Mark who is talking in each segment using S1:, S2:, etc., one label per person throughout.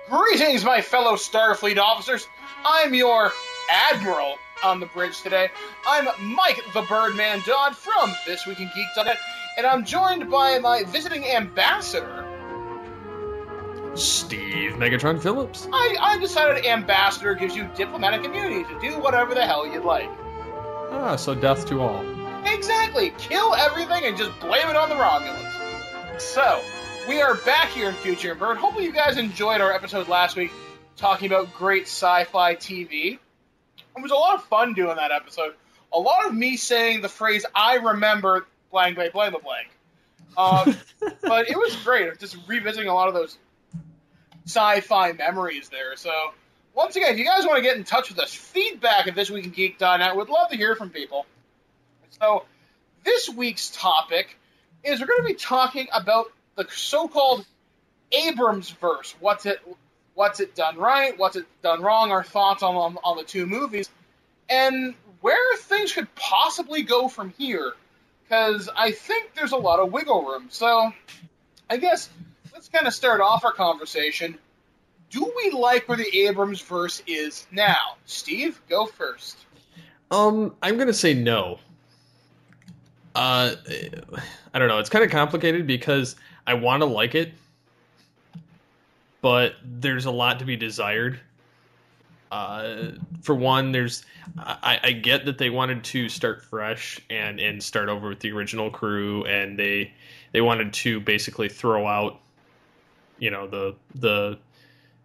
S1: Greetings, my fellow Starfleet officers. I'm your Admiral on the bridge today. I'm Mike the Birdman Dodd from This Week in Geek.net, and I'm joined by my visiting ambassador,
S2: Steve Megatron Phillips.
S1: I decided ambassador gives you diplomatic immunity to do whatever the hell you'd like.
S2: Ah, so death to all.
S1: Exactly. Kill everything and just blame it on the Romulans. So, we are back here in Future and Bird. Hopefully you guys enjoyed our episode last week talking about great sci-fi TV. It was a lot of fun doing that episode. A lot of me saying the phrase, I remember blank, blank, blank, blank. But it was great. Just revisiting a lot of those sci-fi memories there. So, once again, if you guys want to get in touch with us, feedback at thisweekingeek.net. We'd love to hear from people. So, this week's topic is we're going to be talking about the so-called Abrams-Verse. What's it done right? What's it done wrong? Our thoughts on the two movies. And where things could possibly go from here. Because I think there's a lot of wiggle room. So, I guess, let's kind of start off our conversation. Do we like where the Abrams-Verse is now? Steve, go first.
S2: I'm going to say no. I don't know. It's kind of complicated because I want to like it, but there's a lot to be desired. For one, I get that they wanted to start fresh and start over with the original crew, and they wanted to basically throw out, the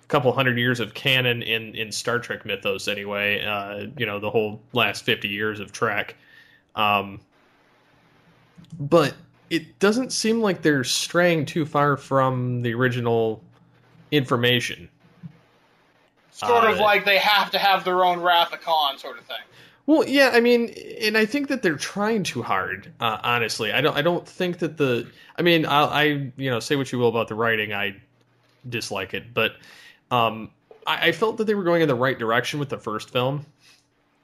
S2: couple hundred years of canon in Star Trek mythos anyway. The whole last 50 years of Trek. But it doesn't seem like they're straying too far from the original information.
S1: Sort of like they have to have their own Wrath of Khan sort of thing.
S2: Well, yeah, I mean, and I think that they're trying too hard. Honestly, I don't think that I say what you will about the writing, I dislike it, but I felt that they were going in the right direction with the first film.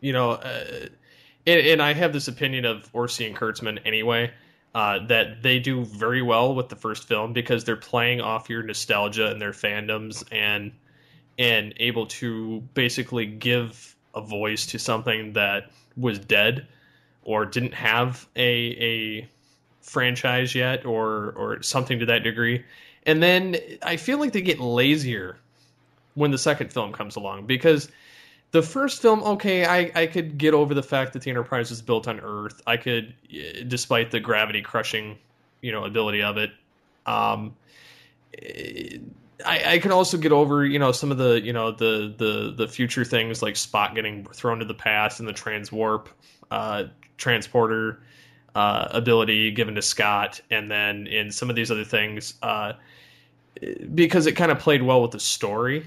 S2: And I have this opinion of Orci and Kurtzman anyway, that they do very well with the first film because they're playing off your nostalgia and their fandoms and able to basically give a voice to something that was dead or didn't have a franchise yet or something to that degree. And then I feel like they get lazier when the second film comes along because the first film, okay, I could get over the fact that the Enterprise was built on Earth. I could, despite the gravity crushing, ability of it. I could also get over, some of the future things like Spock getting thrown to the past and the transwarp transporter ability given to Scott, and then in some of these other things, because it kind of played well with the story.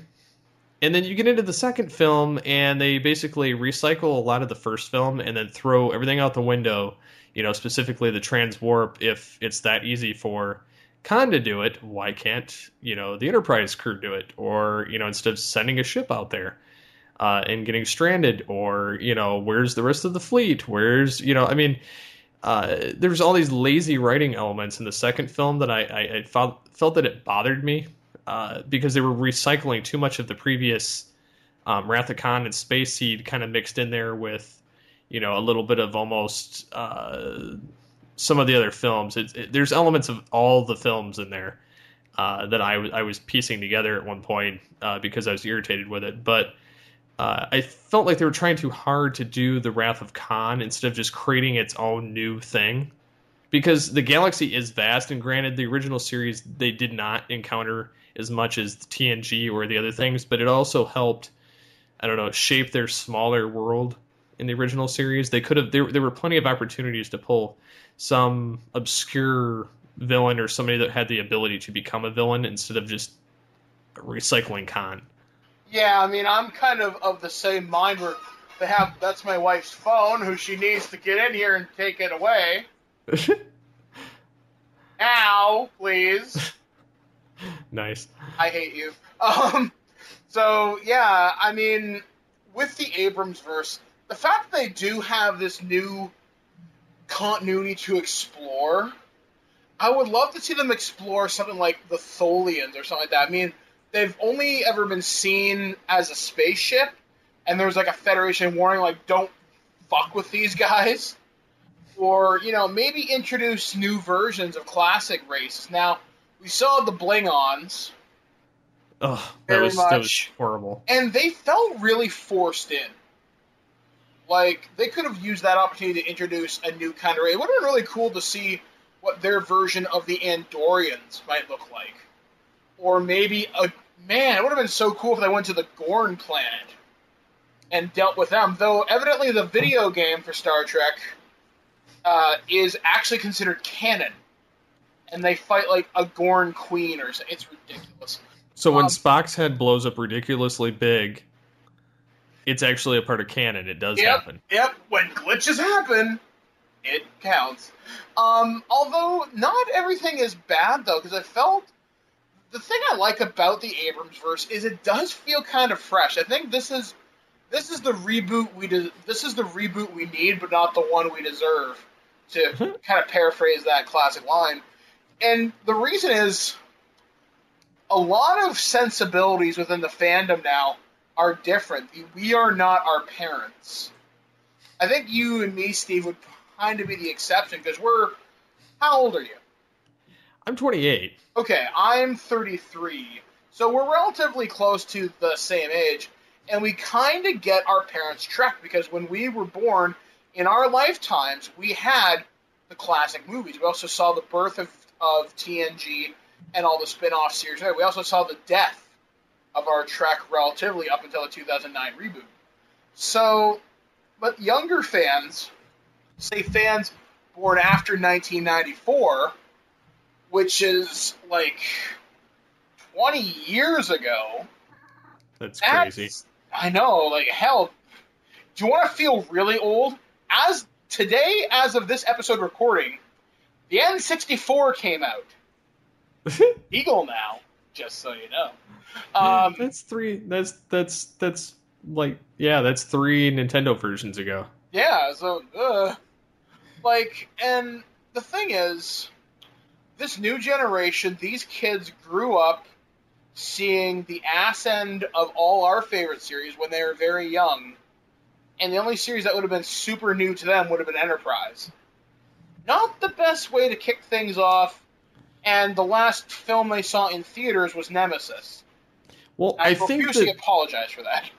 S2: And then you get into the second film, and they basically recycle a lot of the first film and then throw everything out the window, specifically the transwarp. If it's that easy for Khan to do it, why can't, the Enterprise crew do it? Or, instead of sending a ship out there and getting stranded, or, where's the rest of the fleet? Where's, there's all these lazy writing elements in the second film that I felt that it bothered me. Because they were recycling too much of the previous Wrath of Khan and Space Seed kind of mixed in there with, a little bit of almost some of the other films. There's elements of all the films in there that I was piecing together at one point because I was irritated with it. But I felt like they were trying too hard to do the Wrath of Khan instead of just creating its own new thing. Because the galaxy is vast, and granted, the original series, they did not encounter as much as TNG or the other things, but it also helped, shape their smaller world in the original series. They could have, there were plenty of opportunities to pull some obscure villain or somebody that had the ability to become a villain instead of just recycling Khan.
S1: Yeah, I'm kind of the same mind where that's my wife's phone, who she needs to get in here and take it away. Now, please.
S2: Nice.
S1: I hate you. So, yeah, with the Abrams-Verse, the fact that they do have this new continuity to explore, I would love to see them explore something like the Tholians or something like that. they've only ever been seen as a spaceship, and there's like a Federation warning, like, don't fuck with these guys. Or, maybe introduce new versions of classic races. Now, we saw the Blingons.
S2: Oh, that was horrible.
S1: And they felt really forced in. Like, they could have used that opportunity to introduce a new kind of race. It would have been really cool to see what their version of the Andorians might look like. Or maybe, it would have been so cool if they went to the Gorn planet and dealt with them. Though, evidently, the video game for Star Trek is actually considered canon. And they fight like a Gorn queen or something. It's ridiculous.
S2: So when Spock's head blows up ridiculously big, it's actually a part of canon. It does happen.
S1: Yep. When glitches happen, it counts. Although not everything is bad though, because I felt the thing I like about the Abrams-Verse is it does feel kind of fresh. I think this is the reboot we need, but not the one we deserve. To kind of paraphrase that classic line, and the reason is a lot of sensibilities within the fandom now are different. We are not our parents. I think you and me, Steve, would kind of be the exception, because how old are you?
S2: I'm 28.
S1: Okay, I'm 33. So we're relatively close to the same age, and we kind of get our parents' Trek, because when we were born, in our lifetimes, we had the classic movies. We also saw the birth of TNG and all the spin-off series. We also saw the death of our Trek relatively up until the 2009 reboot. So, but younger fans, say fans born after 1994, which is like 20 years ago.
S2: That's crazy.
S1: I know, like, hell, do you want to feel really old? As of this episode recording, the N64 came out. Eagle now, just so you know.
S2: That's three Nintendo versions ago.
S1: Yeah, so, and the thing is, this new generation, these kids grew up seeing the ass end of all our favorite series when they were very young. And the only series that would have been super new to them would have been Enterprise. Not the best way to kick things off, and the last film they saw in theaters was Nemesis.
S2: Well,
S1: I profusely apologize for that.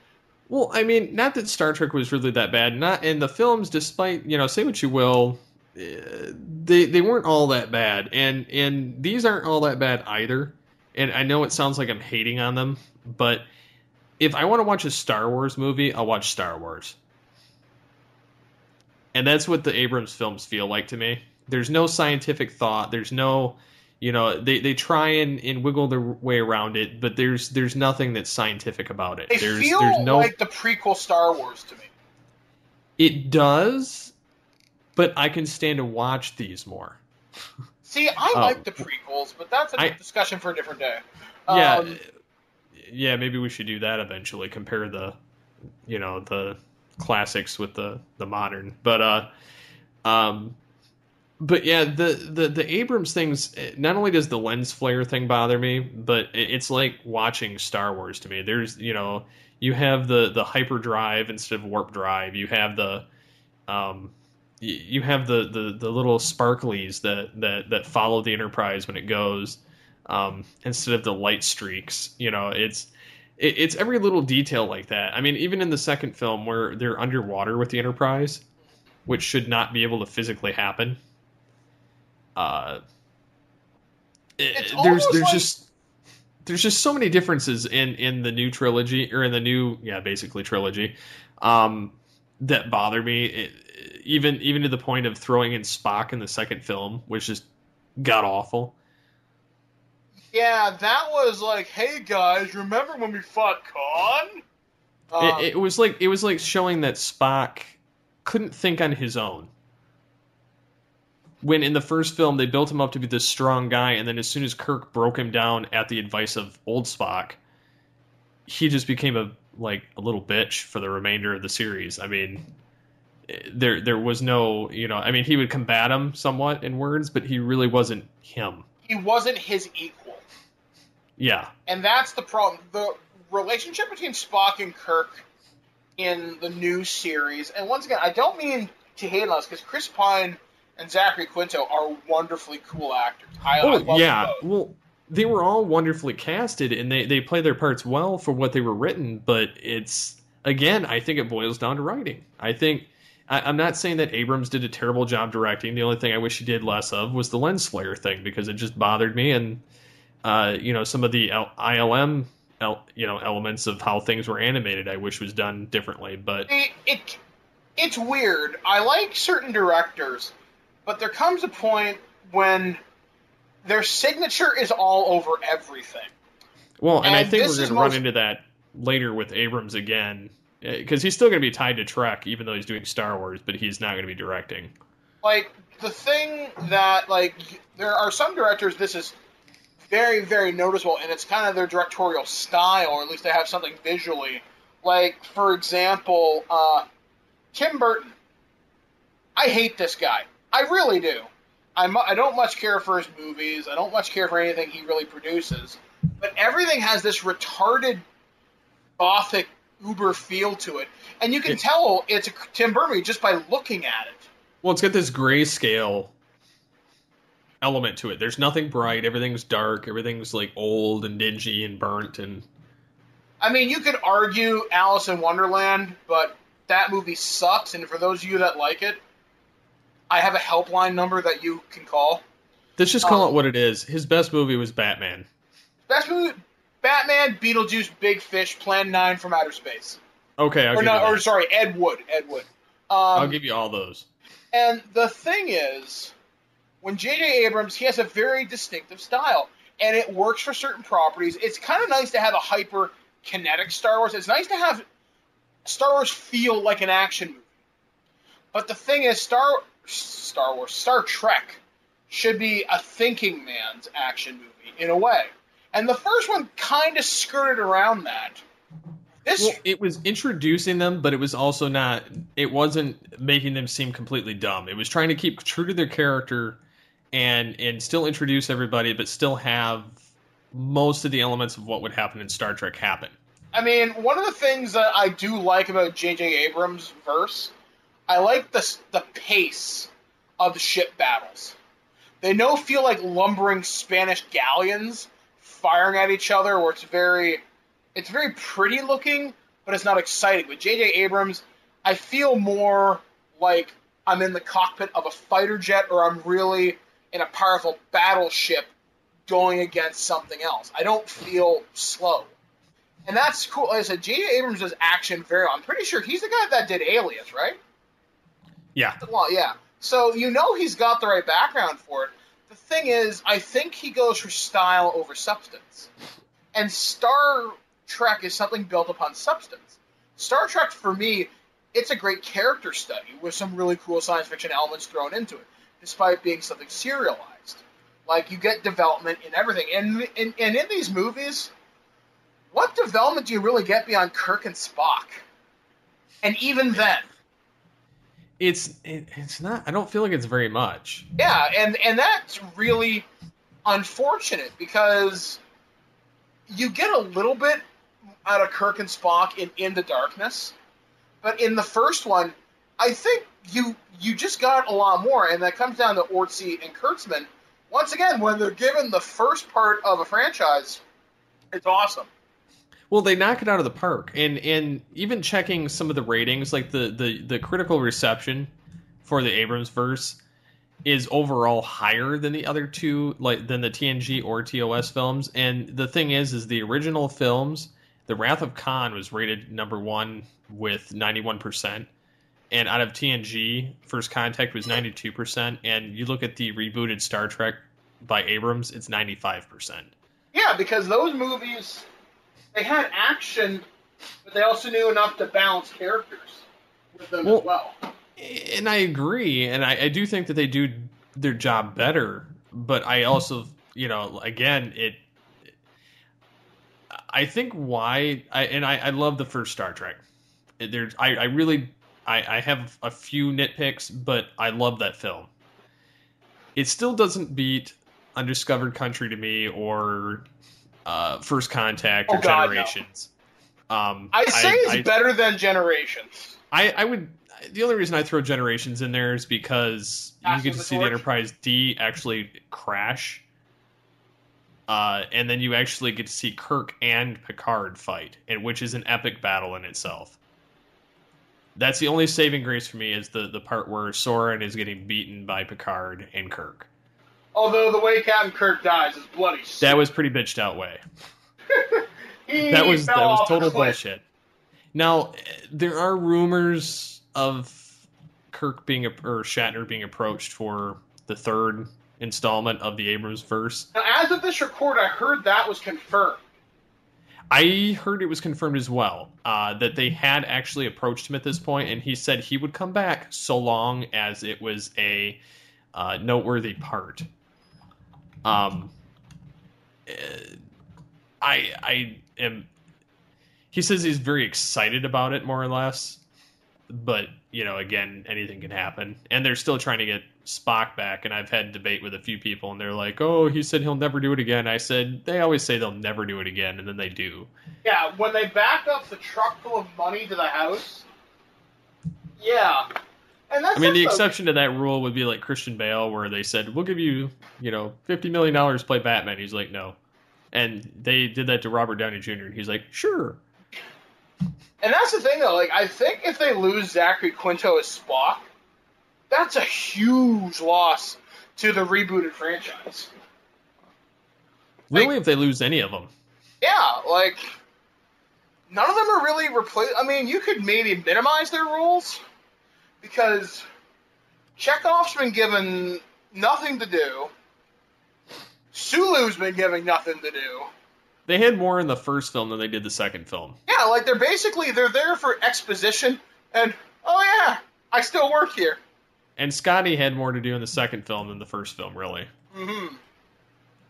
S2: Well, I mean, not that Star Trek was really that bad. Not in the films, despite, say what you will, they weren't all that bad. And these aren't all that bad either. And I know it sounds like I'm hating on them, but if I want to watch a Star Wars movie, I'll watch Star Wars. And that's what the Abrams films feel like to me. There's no scientific thought. There's no, they try and wiggle their way around it, but there's nothing that's scientific about it.
S1: They feel like the prequel Star Wars to me.
S2: It does, but I can stand to watch these more.
S1: See, I like the prequels, but that's a discussion for a different day.
S2: Yeah, maybe we should do that eventually. Compare the classics with the modern, but yeah, the Abrams things. Not only does the lens flare thing bother me, but it's like watching Star Wars to me. There's you have the hyperdrive instead of warp drive. You have the little sparklies that follow the Enterprise when it goes. Instead of the light streaks, it's every little detail like that. I mean, even in the second film where they're underwater with the Enterprise, which should not be able to physically happen. There's just so many differences in the new trilogy, or in the new basically trilogy, that bother me. Even to the point of throwing in Spock in the second film, which is god awful.
S1: Yeah, that was like, hey guys, remember when we fought Khan?
S2: It was like showing that Spock couldn't think on his own. When in the first film they built him up to be this strong guy, and then as soon as Kirk broke him down at the advice of old Spock, he just became a little bitch for the remainder of the series. I mean, there was no, I mean, he would combat him somewhat in words, but he really wasn't him.
S1: He wasn't his equal.
S2: Yeah.
S1: And that's the problem. The relationship between Spock and Kirk in the new series, and once again, I don't mean to hate on us, because Chris Pine and Zachary Quinto are wonderfully cool actors. I love them both.
S2: Well, they were all wonderfully casted, and they play their parts well for what they were written, but it's, again, I think it boils down to writing. I'm not saying that Abrams did a terrible job directing. The only thing I wish he did less of was the lens flare thing, because it just bothered me, and some of the ILM elements of how things were animated I wish was done differently. But
S1: it's weird. I like certain directors, but there comes a point when their signature is all over everything.
S2: Well, and I think we're going to run into that later with Abrams again, because he's still going to be tied to Trek, even though he's doing Star Wars, but he's not going to be directing.
S1: Like, the thing that, like, there are some directors, this is very, very noticeable, and it's kind of their directorial style, or at least they have something visually. Like, for example, Tim Burton. I hate this guy. I really do. I don't much care for his movies. I don't much care for anything he really produces. But everything has this retarded, gothic, uber feel to it. And you can tell it's a Tim Burton movie just by looking at it.
S2: Well, it's got this grayscale element to it. There's nothing bright. Everything's dark. Everything's like old and dingy and burnt. And
S1: I mean, you could argue Alice in Wonderland, but that movie sucks. And for those of you that like it, I have a helpline number that you can call.
S2: Let's just call it what it is. His best movie was Batman.
S1: Best movie, Batman, Beetlejuice, Big Fish, Plan 9 from Outer Space.
S2: Okay,
S1: Ed Wood.
S2: I'll give you all those.
S1: And the thing is, when J.J. Abrams, he has a very distinctive style, and it works for certain properties. It's kind of nice to have a hyper-kinetic Star Wars. It's nice to have Star Wars feel like an action movie. But the thing is, Star Trek should be a thinking man's action movie, in a way. And the first one kind of skirted around that.
S2: It was introducing them, but it was also not, it wasn't making them seem completely dumb. It was trying to keep true to their character and still introduce everybody, but still have most of the elements of what would happen in Star Trek happen.
S1: I mean, one of the things that I do like about J.J. Abrams-Verse, I like the pace of the ship battles. They don't feel like lumbering Spanish galleons firing at each other, where it's very pretty looking, but it's not exciting. With J.J. Abrams, I feel more like I'm in the cockpit of a fighter jet, or I'm really in a powerful battleship going against something else. I don't feel slow. And that's cool. Like I said, J.J. Abrams does action very well. I'm pretty sure he's the guy that did Alias, right?
S2: Yeah.
S1: Well, yeah. So he's got the right background for it. The thing is, I think he goes for style over substance. And Star Trek is something built upon substance. Star Trek, for me, it's a great character study with some really cool science fiction elements thrown into it, despite being something serialized. Like, you get development in everything. And in these movies, what development do you really get beyond Kirk and Spock? And even then,
S2: it's not, I don't feel like it's very much.
S1: Yeah, and that's really unfortunate, because you get a little bit out of Kirk and Spock in the darkness, but in the first one, I think you just got a lot more, and that comes down to Orci and Kurtzman. Once again, when they're given the first part of a franchise, it's awesome.
S2: Well, they knock it out of the park, and even checking some of the ratings, like the critical reception for the Abrams-Verse is overall higher than the other two, like than the TNG or TOS films. And the thing is the original films, The Wrath of Khan was rated number 1 with 91%, and out of TNG, First Contact was 92%, and you look at the rebooted Star Trek by Abrams, it's 95%.
S1: Yeah, because those movies, they had action, but they also knew enough to balance characters with them as well.
S2: And I agree, and I do think that they do their job better, but I also, again, I think why, I love the first Star Trek. I have a few nitpicks, but I love that film. It still doesn't beat Undiscovered Country to me, or First Contact or
S1: God,
S2: Generations.
S1: No. I say it's better than Generations.
S2: I would. The only reason I throw Generations in there is because you get to see the Enterprise D actually crash. And then you actually get to see Kirk and Picard fight, and which is an epic battle in itself. That's the only saving grace for me is the part where Soren is getting beaten by Picard and Kirk.
S1: Although the way Captain Kirk dies is bloody shit.
S2: That was pretty bitched out way. that was total bullshit. Now, there are rumors of Kirk or Shatner being approached for the third installment of the Abrams-Verse.
S1: Now, as of this report, I heard that was confirmed.
S2: I heard it was confirmed as well, that they had actually approached him at this point, and he said he would come back so long as it was a noteworthy part. He says he's very excited about it, more or less, but, again, anything can happen. And they're still trying to get Spock back, and I've had debate with a few people, and they're like, oh, he said he'll never do it again. I said, they always say they'll never do it again, and then they do.
S1: Yeah, when they back up the truck full of money to the house, yeah. And that's
S2: the exception to that rule would be like Christian Bale, where they said, we'll give you, $50 million to play Batman. He's like, no. And they did that to Robert Downey Jr., and he's like, sure.
S1: And that's the thing, though. I think if they lose Zachary Quinto as Spock, that's a huge loss to the rebooted franchise.
S2: Really, if they lose any of them?
S1: Yeah, none of them are really replaced. You could maybe minimize their roles, because Chekhov's been given nothing to do. Sulu's been given nothing to do.
S2: They had more in the first film than they did the second film.
S1: Yeah, they're there for exposition, and, oh yeah, I still work here.
S2: And Scotty had more to do in the second film than the first film, really.
S1: Mm-hmm.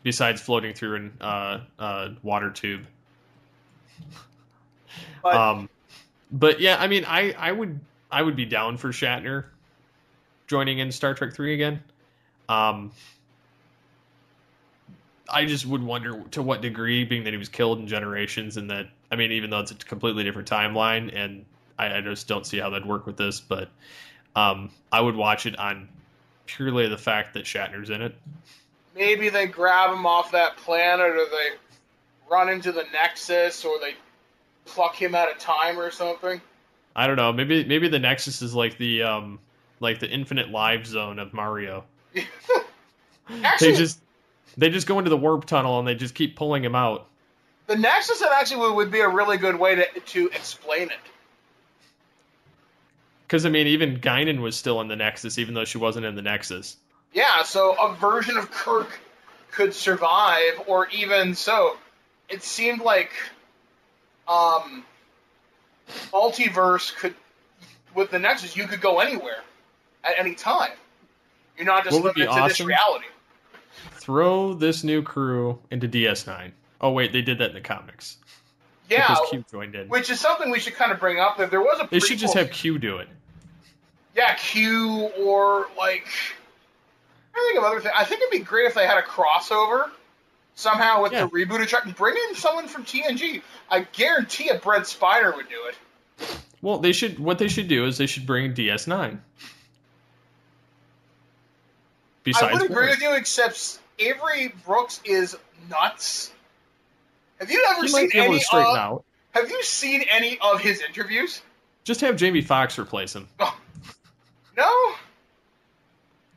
S2: Besides floating through in a water tube. But yeah, I would be down for Shatner joining in Star Trek 3 again. I just would wonder to what degree, being that he was killed in Generations, and that, even though it's a completely different timeline, and I just don't see how that'd work with this, but I would watch it on purely the fact that Shatner's in it.
S1: Maybe they grab him off that planet, or they run into the Nexus, or they pluck him out of time or something.
S2: I don't know. Maybe the Nexus is like the infinite life zone of Mario.
S1: Actually,
S2: they just go into the warp tunnel and they just keep pulling him out.
S1: The Nexus would be a really good way to explain it.
S2: Because, even Guinan was still in the Nexus, even though she wasn't in the Nexus.
S1: Yeah, so a version of Kirk could survive, or even so, it seemed like multiverse could, with the Nexus, you could go anywhere at any time. You're not just limited to this reality.
S2: Throw this new crew into DS9. Oh, wait, they did that in the comics.
S1: Yeah,
S2: because Q joined in.
S1: Which is something we should kind of bring up. That there was a prequel.
S2: They should just have Q do it.
S1: Yeah, Q, or I think of other things. I think it'd be great if they had a crossover somehow with the rebooted track and bring in someone from TNG. I guarantee a Brent Spiner would do it.
S2: Well, what they should do is they should bring DS9.
S1: I would agree with you, except Avery Brooks is nuts. Have you ever seen any of? Have you seen any of his interviews?
S2: Just have Jamie Foxx replace him.
S1: Oh. No,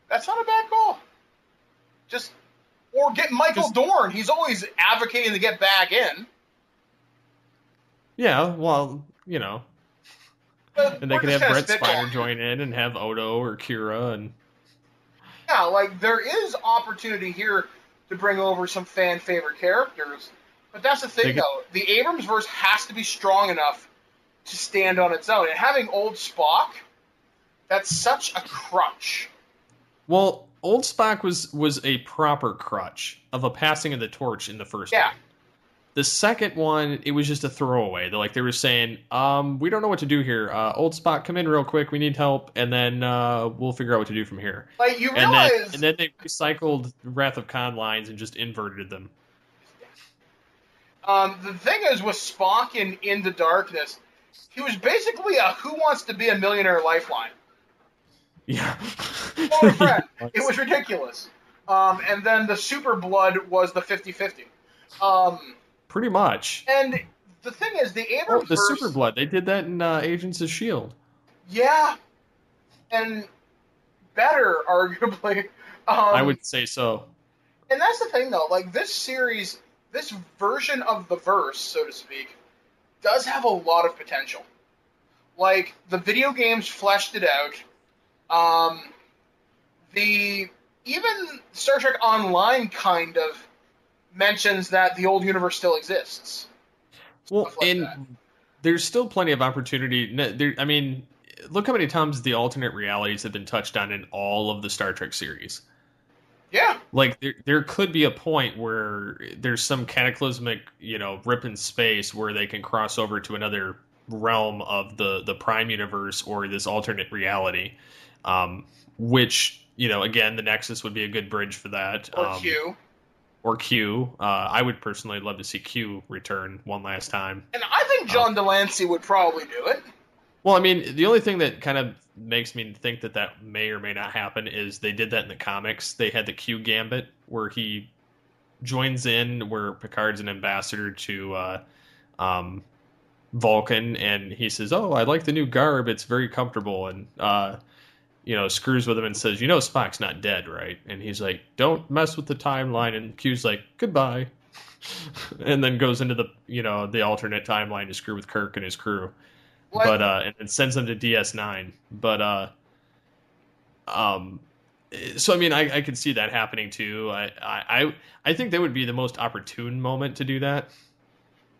S1: that's not a bad call. Or get Michael Dorn. He's always advocating to get back in.
S2: Yeah, well, and they can have Brent Spiner join in and have Odo or Kira and.
S1: Yeah, there is opportunity here to bring over some fan favorite characters, but that's the thing, though. The Abrams-Verse has to be strong enough to stand on its own, and having old Spock, that's such a crutch.
S2: Well, old Spock was a proper crutch of a passing of the torch in the first one. The second one, it was just a throwaway. They were saying, we don't know what to do here. Old Spock, come in real quick. We need help, and then we'll figure out what to do from here.
S1: You realize...
S2: And then they recycled Wrath of Khan lines and just inverted them.
S1: The thing is, with Spock in Into Darkness, he was basically a Who Wants to Be a Millionaire lifeline.
S2: Yeah.
S1: Phone a friend. It was ridiculous. And then the Super Blood was the 50-50.
S2: Pretty much.
S1: And the thing is, the Abrams-Verse...
S2: the Super Blood, they did that in Agents of S.H.I.E.L.D.
S1: Yeah. And better, arguably.
S2: I would say so.
S1: And that's the thing, though. Like, this series, this version of the verse, so to speak, does have a lot of potential. Like, the video games fleshed it out. Even Star Trek Online kind of mentions that the old universe still exists.
S2: Well, and there's still plenty of opportunity. I mean, look how many times the alternate realities have been touched on in all of the Star Trek series.
S1: Yeah.
S2: Like, there could be a point where there's some cataclysmic, rip in space where they can cross over to another realm of the Prime universe or this alternate reality, which, again, the Nexus would be a good bridge for that.
S1: Or Q.
S2: Or Q. I would personally love to see Q return one last time.
S1: And I think John Delancey would probably do it.
S2: Well, I mean, the only thing that kind of makes me think that may or may not happen is they did that in the comics. They had the Q Gambit where he joins in, where Picard's an ambassador to Vulcan, and he says, "Oh, I like the new garb. It's very comfortable." And screws with him and says, Spock's not dead, right? And he's like, "Don't mess with the timeline." And Q's like, "Goodbye," and then goes into the alternate timeline to screw with Kirk and his crew. What? But and then sends them to DS9. But so I mean, I could see that happening too. I think that would be the most opportune moment to do that.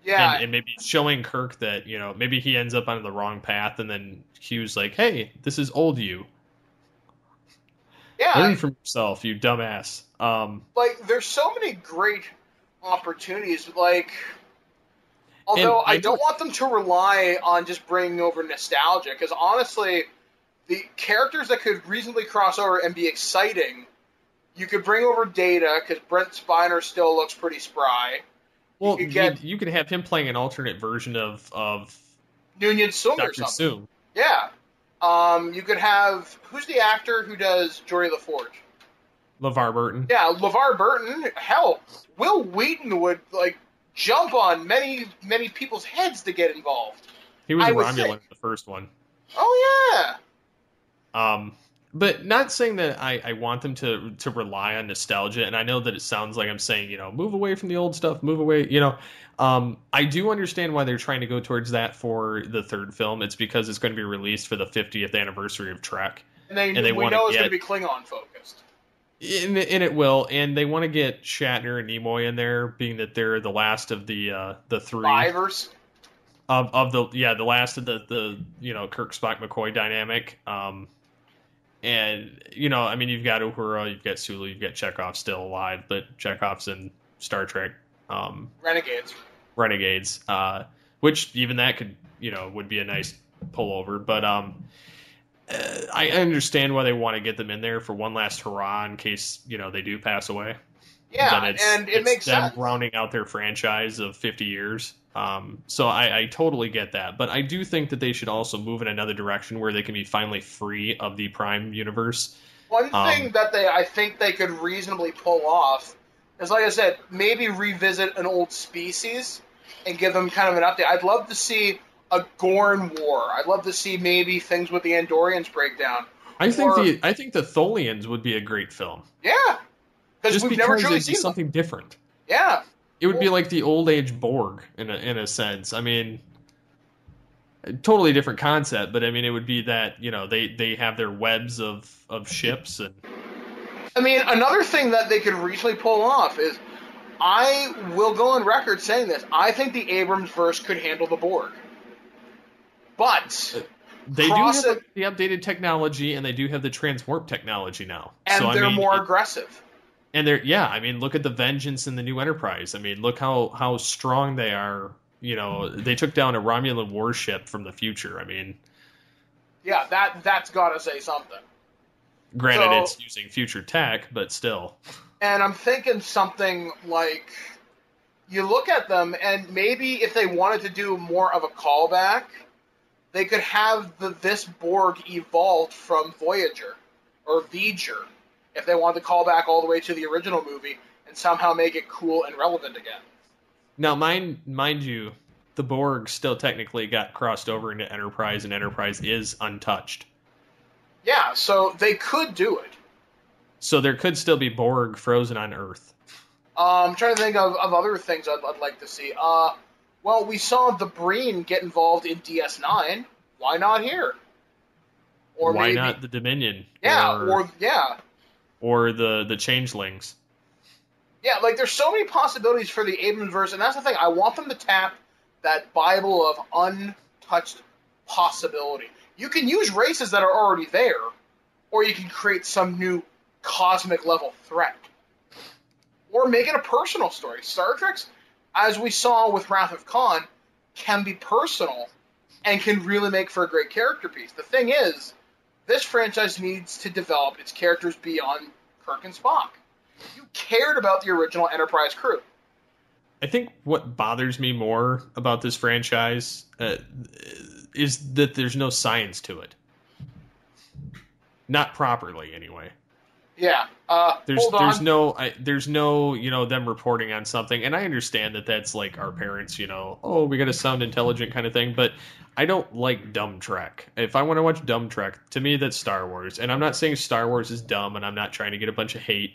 S1: Yeah,
S2: and maybe showing Kirk that maybe he ends up on the wrong path, and then Q's like, "Hey, this is old you.
S1: Yeah,
S2: learn from yourself, you dumbass."
S1: Like, there's so many great opportunities. Like, although I don't want them to rely on just bringing over nostalgia, because honestly, the characters that could reasonably cross over and be exciting, you could bring over Data, because Brent Spiner still looks pretty spry.
S2: Well, you could have him playing an alternate version of
S1: Noonien Soong or
S2: Dr.
S1: something.
S2: Soong.
S1: Yeah. You could have... Who's the actor who does Geordie LaForge?
S2: LeVar Burton.
S1: Yeah, LeVar Burton. Hell, Will Wheaton would, jump on many, many people's heads to get involved.
S2: He was a Romulan in the first one.
S1: Oh, yeah.
S2: But not saying that I want them to rely on nostalgia, and I know that it sounds like I'm saying, move away from the old stuff, move away, I do understand why they're trying to go towards that for the third film. It's because it's going to be released for the 50th anniversary of Trek.
S1: And we know it's going to be Klingon-focused.
S2: And it will, and they want to get Shatner and Nimoy in there, being that they're the last of the three.
S1: Survivors?
S2: The last of the Kirk, Spock, McCoy dynamic. And, I mean, you've got Uhura, you've got Sulu, you've got Chekhov still alive, but Chekhov's in Star Trek. Renegades. Which even that could, would be a nice pullover. But I understand why they want to get them in there for one last hurrah in case, they do pass away.
S1: Yeah, and it makes sense.
S2: Them rounding out their franchise of 50 years. So I totally get that. But I do think that they should also move in another direction where they can be finally free of the Prime universe.
S1: One thing that I think they could reasonably pull off is, like I said, maybe revisit an old species and give them kind of an update. I'd love to see a Gorn war. I'd love to see maybe things with the Andorians break down.
S2: I think the Tholians would be a great film.
S1: Yeah.
S2: Just we've because it'd be something different.
S1: Yeah.
S2: It would be like the old age Borg in a sense. I mean, totally different concept, but I mean, it would be that, they have their webs of ships. And
S1: I mean, another thing that they could reasonably pull off is, I will go on record saying this, I think the Abrams-Verse could handle the Borg. But
S2: they do have the updated technology, and they do have the transwarp technology now.
S1: And so, they're more aggressive.
S2: And look at the Vengeance in the New Enterprise. I mean, look how strong they are. They took down a Romulan warship from the future. I mean,
S1: yeah, that's got to say something.
S2: Granted, it's using future tech, but still.
S1: And I'm thinking something like, you look at them, and maybe if they wanted to do more of a callback, they could have this Borg evolved from Voyager, or Voyager, if they wanted to call back all the way to the original movie and somehow make it cool and relevant again.
S2: Now, mind you, the Borg still technically got crossed over into Enterprise, and Enterprise is untouched.
S1: Yeah, so they could do it.
S2: So there could still be Borg frozen on Earth.
S1: I'm trying to think of other things I'd like to see. Well, we saw the Breen get involved in DS9. Why not here?
S2: Or why not the Dominion?
S1: Yeah,
S2: or the Changelings.
S1: Yeah, like there's so many possibilities for the Abrams-Verse, and that's the thing. I want them to tap that Bible of untouched possibility. You can use races that are already there, or you can create some new cosmic level threat. Or make it a personal story. Star Trek's, as we saw with Wrath of Khan, can be personal and can really make for a great character piece. The thing is, this franchise needs to develop its characters beyond Kirk and Spock. You cared about the original Enterprise crew.
S2: I think what bothers me more about this franchise is that there's no science to it. Not properly, anyway.
S1: Yeah.
S2: There's no them reporting on something, and I understand that that's like our parents, we got to sound intelligent kind of thing, but I don't like dumb Trek. If I want to watch dumb Trek, to me that's Star Wars, and I'm not saying Star Wars is dumb, and I'm not trying to get a bunch of hate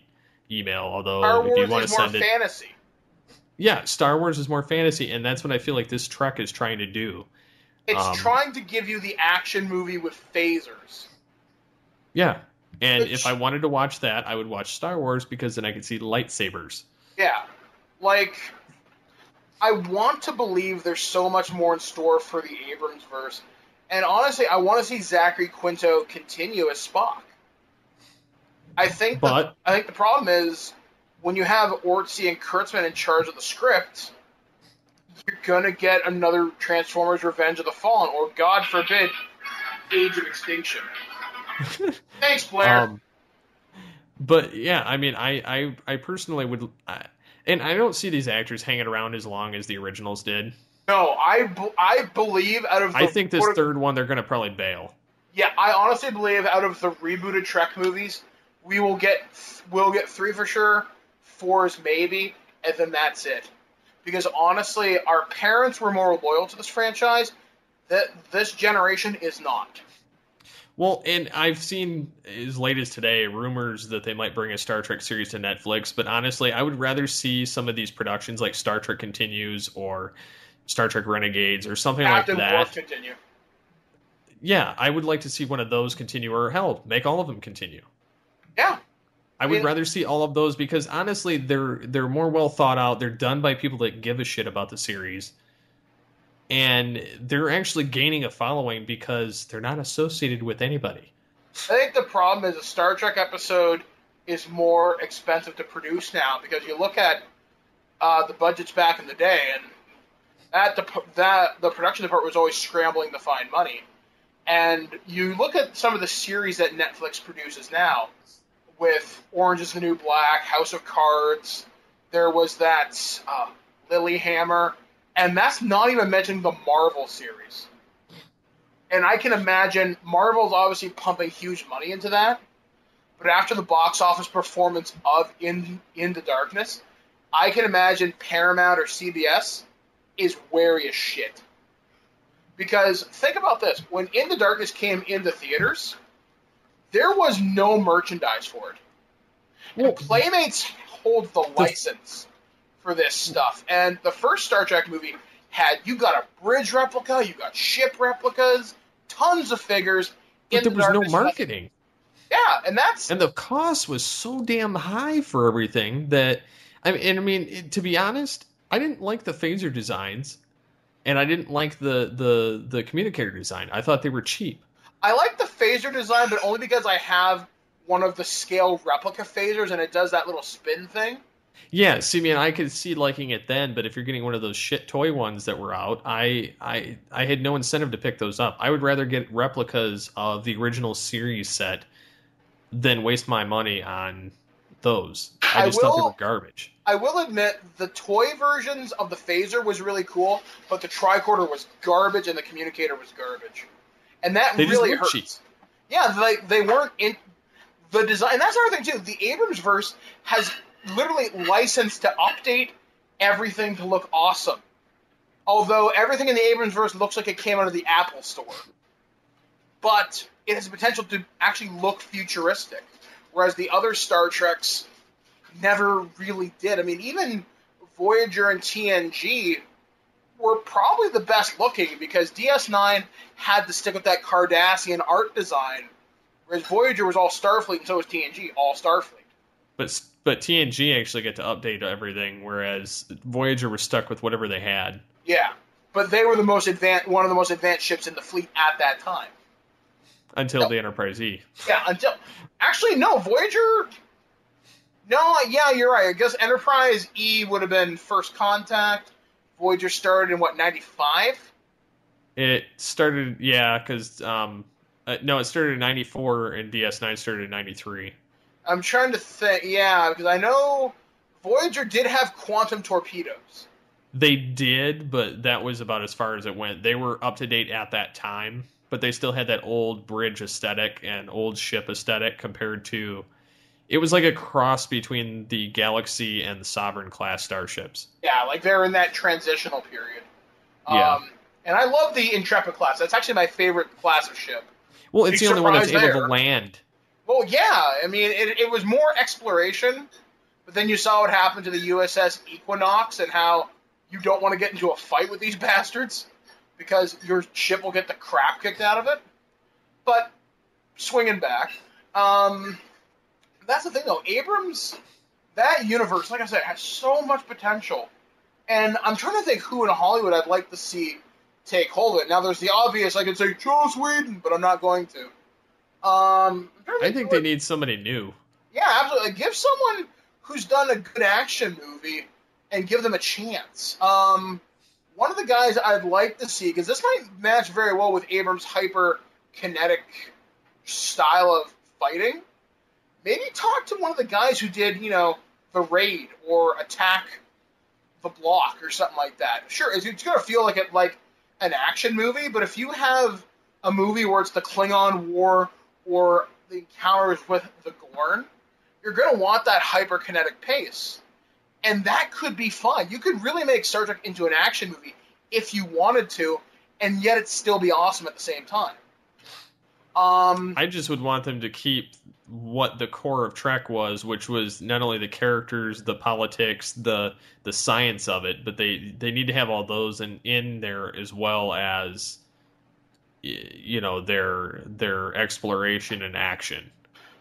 S2: email, although
S1: Star Wars
S2: if you want to send
S1: more fantasy.
S2: Yeah, Star Wars is more fantasy, and that's what I feel like this Trek is trying to do.
S1: It's trying to give you the action movie with phasers.
S2: Yeah. And if I wanted to watch that, I would watch Star Wars because then I could see lightsabers.
S1: Yeah. Like, I want to believe there's so much more in store for the Abrams-Verse. And honestly, I want to see Zachary Quinto continue as Spock. I think the problem is, when you have Ortsy and Kurtzman in charge of the script, you're going to get another Transformers Revenge of the Fallen, or, God forbid, Age of Extinction. Thanks, Blair.
S2: But yeah, I mean, I personally would, and I don't see these actors hanging around as long as the originals did.
S1: No, I believe out of
S2: I think this third one they're going to probably bail.
S1: Yeah, I honestly believe out of the rebooted Trek movies, we'll get 3 for sure, 4 is maybe, and then that's it. Because honestly, our parents were more loyal to this franchise. That this generation is not.
S2: Well, and I've seen as late as today rumors that they might bring a Star Trek series to Netflix, but honestly, I would rather see some of these productions like Star Trek Continues or Star Trek Renegades or something
S1: Captain
S2: like that.
S1: Worf continue.
S2: Yeah, I would like to see one of those continue, or hell, make all of them continue.
S1: Yeah.
S2: I would rather see all of those because honestly, they're more well thought out. They're done by people that give a shit about the series. And they're actually gaining a following because they're not associated with anybody.
S1: I think the problem is a Star Trek episode is more expensive to produce now because you look at the budgets back in the day, and the production department was always scrambling to find money. And you look at some of the series that Netflix produces now, with Orange is the New Black, House of Cards, there was that Lilyhammer. And that's not even mentioning the Marvel series. And I can imagine Marvel's obviously pumping huge money into that. But after the box office performance of Into Darkness, I can imagine Paramount or CBS is wary as shit. Because think about this. When Into Darkness came into theaters, there was no merchandise for it. Well, and Playmates holds the license for this stuff. And the first Star Trek movie you got a bridge replica, you got ship replicas, tons of figures.
S2: But there was no marketing.
S1: Yeah, and
S2: the cost was so damn high for everything that I mean, to be honest, I didn't like the phaser designs, and I didn't like the communicator design. I thought they were cheap.
S1: I like the phaser design, but only because I have one of the scale replica phasers, and it does that little spin thing.
S2: Yeah, see, man, I could see liking it then, but if you're getting one of those shit toy ones that were out, I had no incentive to pick those up. I would rather get replicas of the original series set than waste my money on those. I just thought they were garbage.
S1: I will admit, the toy versions of the phaser was really cool, but the tricorder was garbage and the communicator was garbage. And that really hurts. Cheap. Yeah, they weren't in the design. And that's another thing, too. The Abrams-Verse has literally licensed to update everything to look awesome. Although everything in the Abrams-Verse looks like it came out of the Apple Store. But it has the potential to actually look futuristic. Whereas the other Star Treks never really did. I mean, even Voyager and TNG were probably the best looking because DS9 had to stick with that Cardassian art design, whereas Voyager was all Starfleet and so was TNG, all Starfleet.
S2: But TNG actually got to update everything, whereas Voyager was stuck with whatever they had.
S1: Yeah, but they were one of the most advanced ships in the fleet at that time.
S2: Until the Enterprise E.
S1: Yeah, actually, no, Voyager... No, yeah, you're right. I guess Enterprise E would have been First Contact. Voyager started in, 95?
S2: It started, yeah, because... no, it started in 94, and DS9 started in 93.
S1: I'm trying to think, yeah, because I know Voyager did have quantum torpedoes.
S2: They did, but that was about as far as it went. They were up to date at that time, but they still had that old bridge aesthetic and old ship aesthetic compared to... It was like a cross between the Galaxy and the Sovereign class starships.
S1: Yeah, like they're in that transitional period.
S2: Yeah.
S1: And I love the Intrepid class. That's actually my favorite class of ship.
S2: Well, it's the only one that's able to land.
S1: Well, yeah. I mean, it was more exploration, but then you saw what happened to the USS Equinox and how you don't want to get into a fight with these bastards because your ship will get the crap kicked out of it. But swinging back... That's the thing, though. Abrams, that universe, like I said, has so much potential. And I'm trying to think who in Hollywood I'd like to see take hold of it. Now, there's the obvious, I could say, Joss Whedon, but I'm not going to.
S2: I think they need somebody new.
S1: Yeah, absolutely. Give someone who's done a good action movie and give them a chance. One of the guys I'd like to see, because this might match very well with Abrams' hyper-kinetic style of fighting, maybe talk to one of the guys who did, The Raid or Attack the Block or something like that. Sure, it's going to feel like an action movie, but if you have a movie where it's the Klingon War or the encounters with the Gorn, you're going to want that hyperkinetic pace. And that could be fun. You could really make Star Trek into an action movie if you wanted to, and yet it still be awesome at the same time.
S2: I just would want them to keep what the core of Trek was, which was not only the characters, the politics, the science of it, but they need to have all those in there as well as their exploration and action.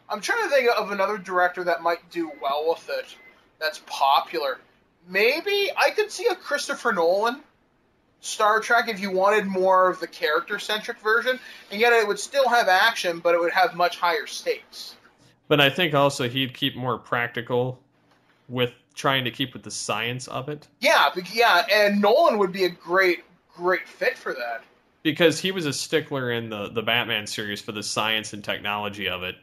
S1: I'm trying to think of another director that might do well with it that's popular. Maybe I could see a Christopher Nolan Star Trek if you wanted more of the character-centric version, and yet it would still have action, but it would have much higher stakes.
S2: But I think also he'd keep more practical with trying to keep with the science of it.
S1: Yeah, and Nolan would be a great fit for that.
S2: Because he was a stickler in the Batman series for the science and technology of it.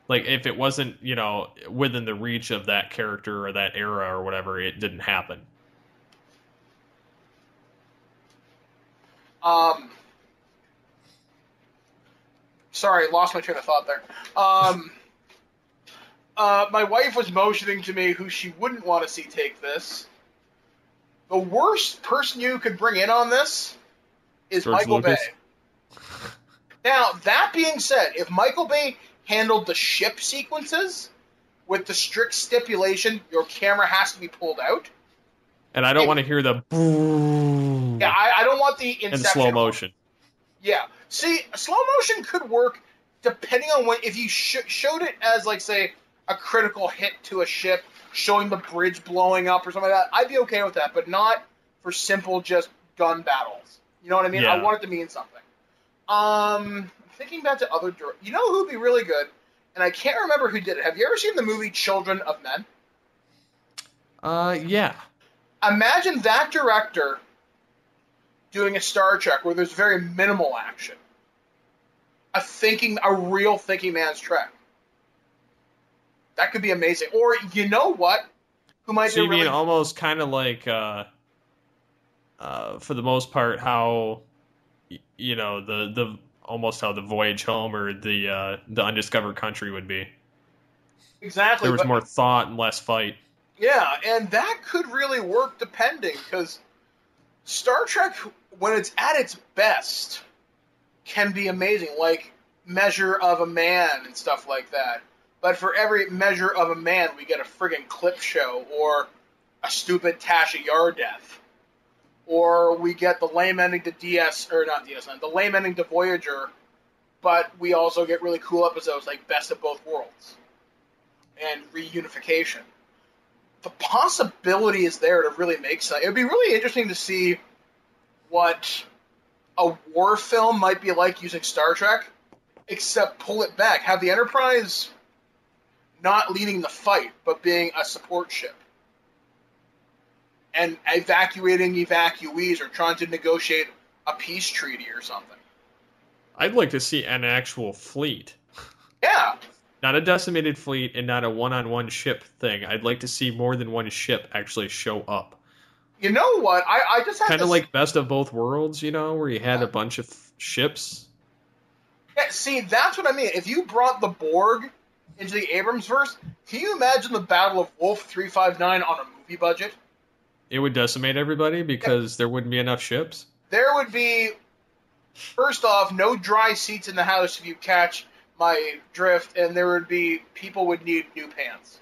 S2: Like, if it wasn't, within the reach of that character or that era or whatever, it didn't happen.
S1: Sorry, lost my train of thought there. My wife was motioning to me who she wouldn't want to see take this. The worst person you could bring in on this is
S2: George
S1: Michael
S2: Lucas.
S1: Bay. Now, that being said, if Michael Bay handled the ship sequences with the strict stipulation your camera has to be pulled out.
S2: And I don't want to hear the boom.
S1: Yeah, I don't want the Inception.
S2: And slow motion.
S1: Yeah. See, slow motion could work depending on if you showed it as, like, say, a critical hit to a ship, showing the bridge blowing up or something like that. I'd be okay with that, but not for simple just gun battles. You know what I mean?
S2: Yeah.
S1: I want it to mean something. Thinking back to other... You know who would be really good? And I can't remember who did it. Have you ever seen the movie Children of Men?
S2: Yeah.
S1: Imagine that director doing a Star Trek where there's very minimal action. A real thinking man's Trek. That could be amazing. Or, you know what? Who might
S2: So
S1: be
S2: you
S1: really...
S2: mean almost kind of like, for the most part, how, the almost how the voyage home or the undiscovered country would be.
S1: Exactly.
S2: There was more thought and less fight.
S1: Yeah, and that could really work depending, because Star Trek, when it's at its best, can be amazing, like Measure of a Man and stuff like that. But for every Measure of a Man, we get a friggin' clip show, or a stupid Tasha Yar death. Or we get the lame ending to the lame ending to Voyager, but we also get really cool episodes like Best of Both Worlds and Reunification. The possibility is there to really make something. It would be really interesting to see what a war film might be like using Star Trek, except pull it back. Have the Enterprise not leading the fight, but being a support ship. And evacuating evacuees or trying to negotiate a peace treaty or something.
S2: I'd like to see an actual fleet.
S1: Yeah.
S2: Not a decimated fleet and not a one-on-one ship thing. I'd like to see more than one ship actually show up.
S1: You know what? I just have
S2: kind of like Best of Both Worlds, where you had a bunch of ships.
S1: Yeah, see, that's what I mean. If you brought the Borg into the Abrams-Verse, can you imagine the Battle of Wolf 359 on a movie budget?
S2: It would decimate everybody because there wouldn't be enough ships.
S1: There would be, first off, no dry seats in the house if you catch my drift, and people would need new pants.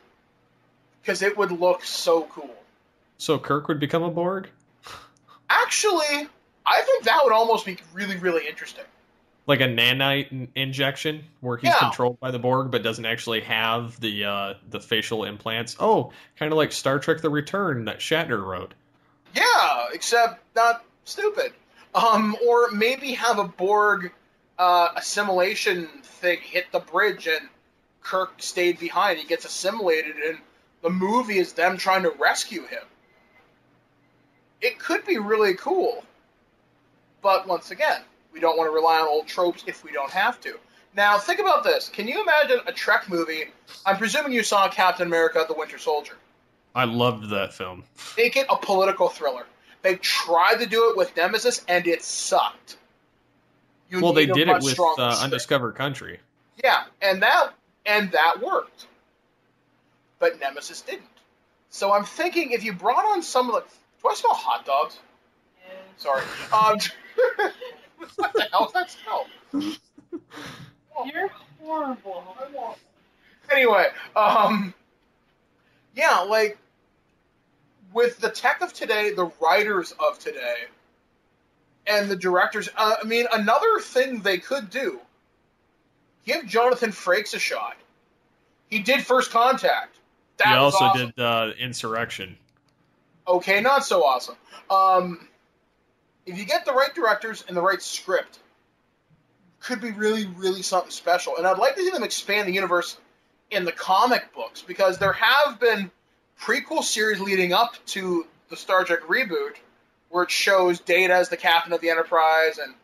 S1: Because it would look so cool.
S2: So Kirk would become a Borg?
S1: Actually, I think that would almost be really, really interesting.
S2: Like a nanite injection, where he's controlled by the Borg, but doesn't actually have the facial implants. Oh, kind of like Star Trek: The Return that Shatner wrote.
S1: Yeah, except not stupid. Or maybe have a Borg assimilation thing hit the bridge and Kirk stayed behind. He gets assimilated, and the movie is them trying to rescue him. It could be really cool. But once again, we don't want to rely on old tropes if we don't have to. Now, think about this. Can you imagine a Trek movie? I'm presuming you saw Captain America: The Winter Soldier.
S2: I loved that film.
S1: Make it a political thriller. They tried to do it with Nemesis, and it sucked.
S2: They did it with Undiscovered Country.
S1: Yeah, and that worked. But Nemesis didn't. So I'm thinking if you brought on some of the... Do I smell hot dogs? Yeah. Sorry. What the hell is that smell?
S3: You're horrible.
S1: Anyway, yeah, like, with the tech of today, the writers of today, and the directors, another thing they could do, give Jonathan Frakes a shot. He did First Contact.
S2: He also did Insurrection.
S1: Okay, not so awesome. If you get the right directors and the right script, could be really, really something special. And I'd like to see them expand the universe in the comic books, because there have been prequel series leading up to the Star Trek reboot, where it shows Data as the captain of the Enterprise, and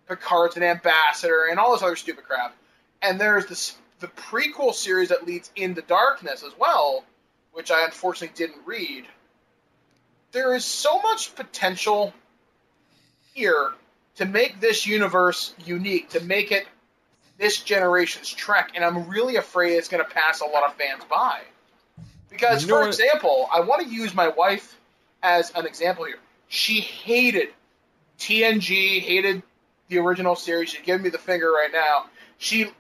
S1: Picard's an ambassador, and all this other stupid crap. And there's the prequel series that leads into Darkness as well, which I unfortunately didn't read. There is so much potential here to make this universe unique, to make it this generation's Trek, and I'm really afraid it's going to pass a lot of fans by. Because, for example, I want to use my wife as an example here. She hated TNG, hated the original series. She's giving me the finger right now. She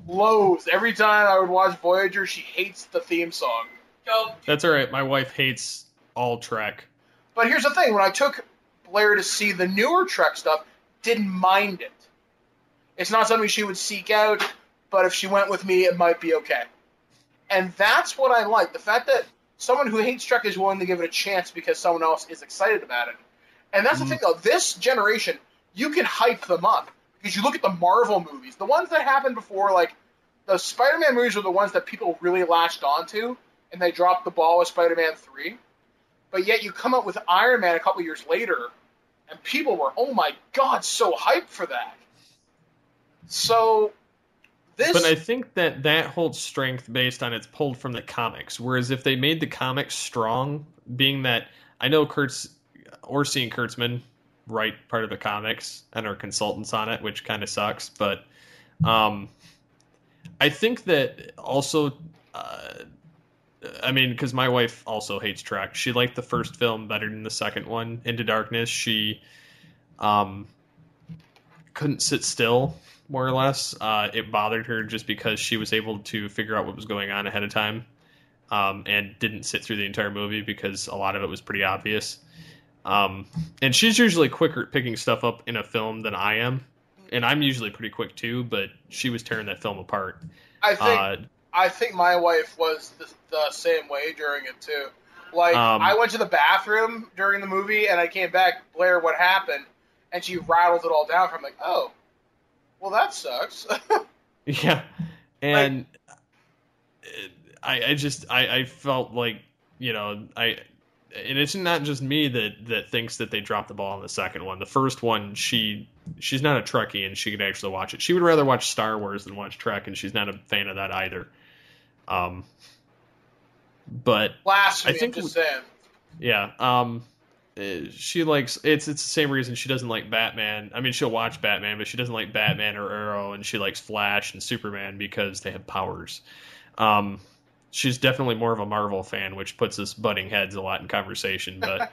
S1: loathes every time I would watch Voyager. She hates the theme song.
S2: That's all right. My wife hates all Trek.
S1: But here's the thing. When I took Blair to see the newer Trek stuff, didn't mind it. It's not something she would seek out, but if she went with me, it might be okay. And that's what I like. The fact that someone who hates Trek is willing to give it a chance because someone else is excited about it. And that's the thing, though. This generation, you can hype them up. Because you look at the Marvel movies, the ones that happened before, like, the Spider-Man movies were the ones that people really latched onto, and they dropped the ball with Spider-Man 3. But yet you come up with Iron Man a couple years later, and people were, oh my god, so hyped for that. So
S2: But I think that holds strength based on it's pulled from the comics. Whereas if they made the comics strong, being that I know Orci and Kurtzman write part of the comics and are consultants on it, which kind of sucks. But I think that also, I mean, because my wife also hates Trek. She liked the first film better than the second one, Into Darkness. She couldn't sit still, more or less. It bothered her just because she was able to figure out what was going on ahead of time, and didn't sit through the entire movie because a lot of it was pretty obvious. And she's usually quicker at picking stuff up in a film than I am, and I'm usually pretty quick too. But she was tearing that film apart.
S1: I think my wife was the same way during it too. Like, I went to the bathroom during the movie, and I came back, Blair, what happened? And she rattled it all down. I'm like, oh, well, that sucks.
S2: Yeah, and I felt like, and it's not just me that thinks that they dropped the ball on the second one. The first one, she's not a Trekkie, and she could actually watch it. She would rather watch Star Wars than watch Trek, and she's not a fan of that either. But
S1: blasphemy,
S2: I think,
S1: I'm just saying.
S2: Yeah. She likes it's the same reason she doesn't like Batman. I mean, she'll watch Batman, but she doesn't like Batman or Arrow, and she likes Flash and Superman because they have powers. She's definitely more of a Marvel fan, which puts us butting heads a lot in conversation. But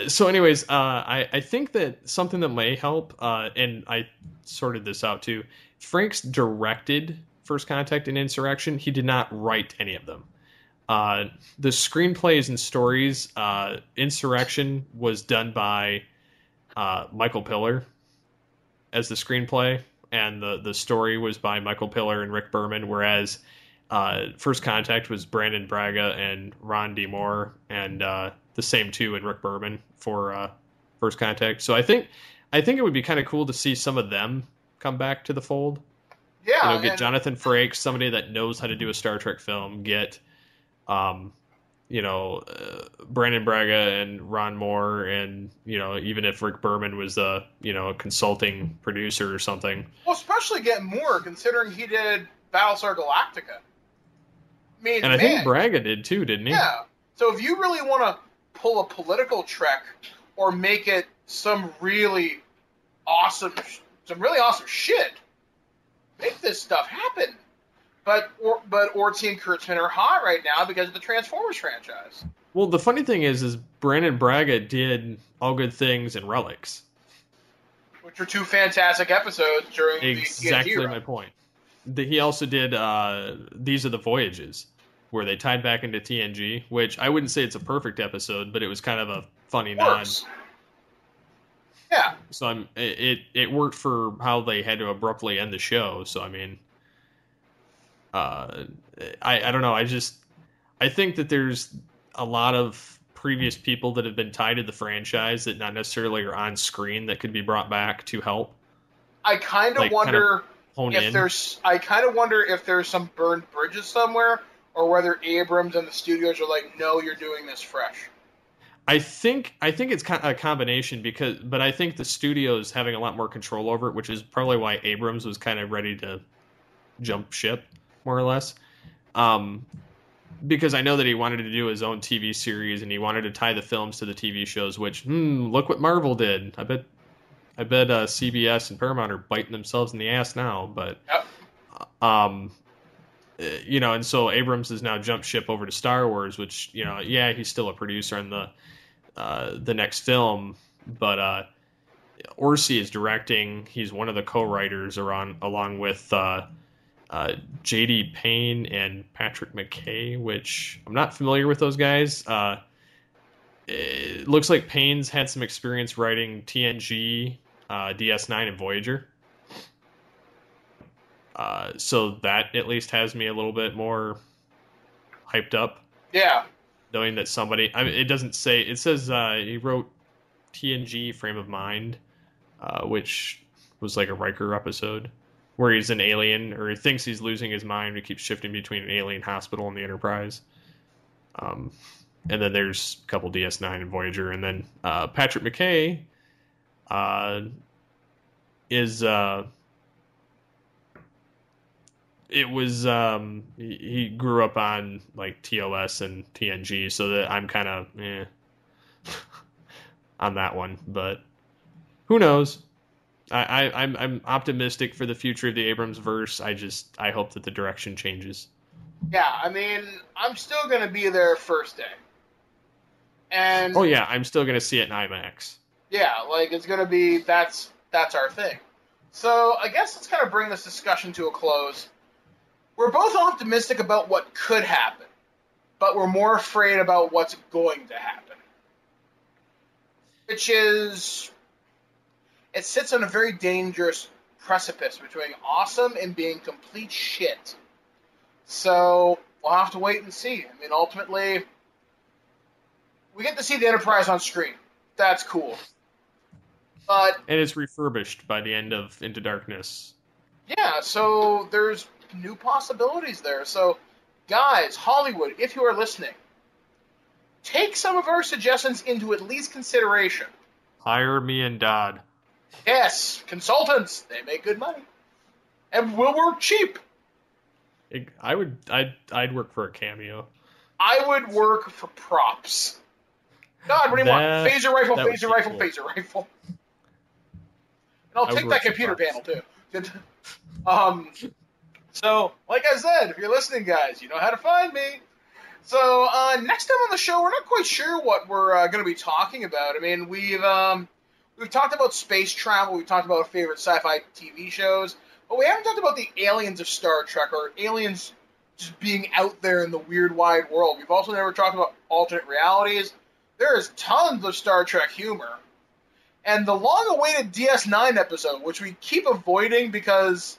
S2: so anyways, I think that something that may help, and I sorted this out too. Franks directed First Contact and Insurrection. He did not write any of them. The screenplays and stories, Insurrection was done by Michael Piller as the screenplay, and the story was by Michael Piller and Rick Berman, whereas First Contact was Brandon Braga and Ron D. Moore, and the same two and Rick Berman for First Contact. So I think it would be kind of cool to see some of them come back to the fold.
S1: Yeah,
S2: get Jonathan Frakes, somebody that knows how to do a Star Trek film, get Brandon Braga and Ron Moore, and even if Rick Berman was a consulting producer or something.
S1: Well, especially get Moore, considering he did Battlestar Galactica.
S2: I think Braga did too, didn't he?
S1: Yeah. So if you really want to pull a political Trek or make it some really awesome shit, make this stuff happen. But Orci and Kurtzman are hot right now because of the Transformers franchise.
S2: Well, the funny thing is Brandon Braga did All Good Things and Relics,
S1: which are two fantastic episodes during
S2: exactly
S1: the
S2: my point. He also did These Are the Voyages, where they tied back into TNG, which I wouldn't say it's a perfect episode, but it was kind of a funny nod.
S1: Yeah.
S2: So it worked for how they had to abruptly end the show. So I mean, I don't know. I think that there's a lot of previous people that have been tied to the franchise that not necessarily are on screen that could be brought back to help.
S1: I kind of wonder if there's some burned bridges somewhere, or whether Abrams and the studios are like, no, you're doing this fresh.
S2: I think it's kind of a combination but I think the studio's having a lot more control over it, which is probably why Abrams was kind of ready to jump ship, more or less. Because I know that he wanted to do his own TV series, and he wanted to tie the films to the TV shows, which, look what Marvel did. I bet CBS and Paramount are biting themselves in the ass now, but,
S1: yep.
S2: And so Abrams has now jumped ship over to Star Wars, which, he's still a producer on the next film, but Orci is directing. He's one of the co-writers along with J.D. Payne and Patrick McKay, which I'm not familiar with those guys. It looks like Payne's had some experience writing TNG, DS9, and Voyager. So that at least has me a little bit more hyped up.
S1: Yeah.
S2: Knowing that somebody, it doesn't say, it says he wrote TNG Frame of Mind, which was like a Riker episode where he's an alien, or he thinks he's losing his mind. He keeps shifting between an alien hospital and the Enterprise. And then there's a couple DS9 and Voyager. And then Patrick McKay is it was he grew up on like TOS and TNG, so that I'm kind of on that one. But who knows? I'm optimistic for the future of the Abrams-Verse. I hope that the direction changes.
S1: Yeah, I mean, I'm still going to be there first day. And
S2: oh yeah, I'm still going to see it in IMAX.
S1: Yeah, like it's going to be that's our thing. So I guess let's kind of bring this discussion to a close. We're both optimistic about what could happen, but we're more afraid about what's going to happen. Which is, it sits on a very dangerous precipice between awesome and being complete shit. So we'll have to wait and see. I mean, ultimately, we get to see the Enterprise on screen. That's cool. But
S2: and it's refurbished by the end of Into Darkness.
S1: Yeah, so there's new possibilities there. So, guys, Hollywood, if you are listening, take some of our suggestions into at least consideration.
S2: Hire me and Dodd.
S1: Yes, consultants. They make good money. And we'll work cheap.
S2: I'd work for a cameo.
S1: I would work for props. God, what do you want? Phaser rifle, phaser rifle, cool. Phaser rifle. And I'll take that computer panel, too. So, like I said, if you're listening, guys, you know how to find me. So, next time on the show, we're not quite sure what we're going to be talking about. I mean, we've talked about space travel, we've talked about favorite sci-fi TV shows, but we haven't talked about the aliens of Star Trek, or aliens just being out there in the weird, wide world. We've also never talked about alternate realities. There is tons of Star Trek humor. And the long-awaited DS9 episode, which we keep avoiding because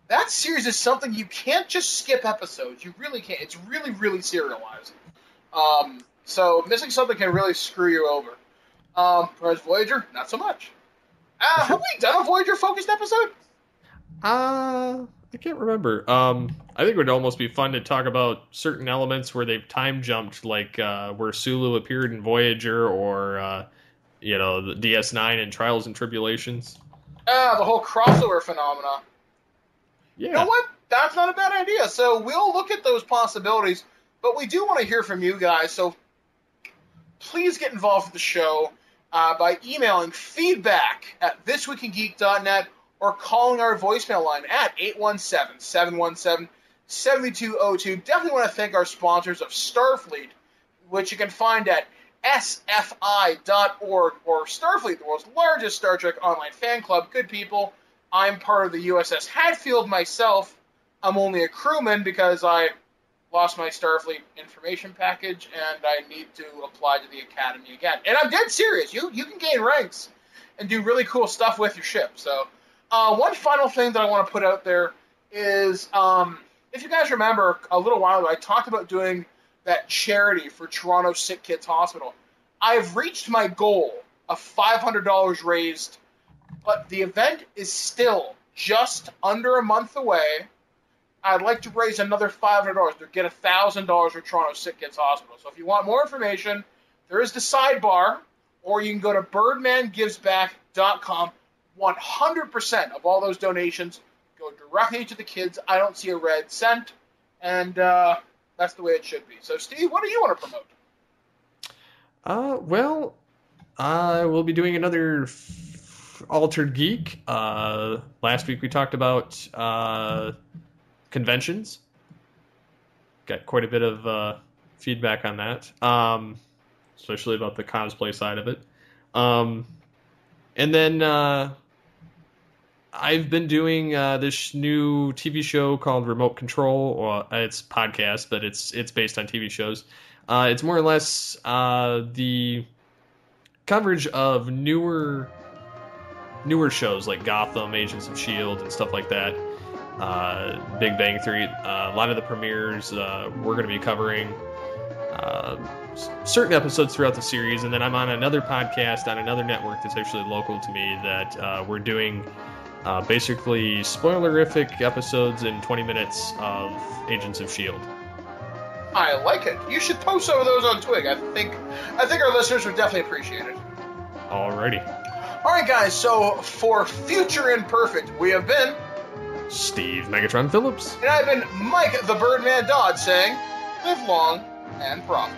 S1: that series is something you can't just skip episodes. You really can't. It's really, really serialized. So missing something can really screw you over. Whereas Voyager, not so much. Have we done a Voyager-focused episode?
S2: I can't remember. I think it would almost be fun to talk about certain elements where they've time jumped, like where Sulu appeared in Voyager, or the DS9 and Trials and Tribulations.
S1: The whole crossover phenomena.
S2: Yeah.
S1: You know what? That's not a bad idea. So we'll look at those possibilities, but we do want to hear from you guys. So please get involved with the show by emailing feedback@thisweekingeek.net or calling our voicemail line at 817-717-7202. Definitely want to thank our sponsors of Starfleet, which you can find at sfi.org, or Starfleet, the world's largest Star Trek online fan club. Good people. I'm part of the USS Hatfield myself. I'm only a crewman because I lost my Starfleet information package and I need to apply to the Academy again. And I'm dead serious. You can gain ranks and do really cool stuff with your ship. So one final thing that I want to put out there is, if you guys remember, a little while ago, I talked about doing that charity for Toronto Sick Kids Hospital. I've reached my goal of $500 raised, but the event is still just under a month away. I'd like to raise another $500 to get $1,000 for Toronto Sick Kids Hospital. So if you want more information, there is the sidebar, or you can go to birdmangivesback.com. 100% of all those donations go directly to the kids. I don't see a red cent, and that's the way it should be. So, Steve, what do you want to promote?
S2: Well, we'll be doing another Altered Geek. Last week we talked about conventions. Got quite a bit of feedback on that, especially about the cosplay side of it. And then I've been doing this new TV show called Remote Control. Well, it's podcast, but it's based on TV shows. It's more or less the coverage of newer shows like Gotham, Agents of S.H.I.E.L.D., and stuff like that. Big Bang Theory. A lot of the premieres we're going to be covering certain episodes throughout the series, and then I'm on another podcast on another network that's actually local to me that we're doing basically spoilerific episodes in 20 minutes of Agents of S.H.I.E.L.D.
S1: I like it. You should post some of those on Twig. I think our listeners would definitely appreciate it.
S2: Alrighty.
S1: All right, guys. So for Future Imperfect, we have been
S2: Steve Megatron Phillips.
S1: And I've been Mike the Birdman Dodd saying, live long and prosper.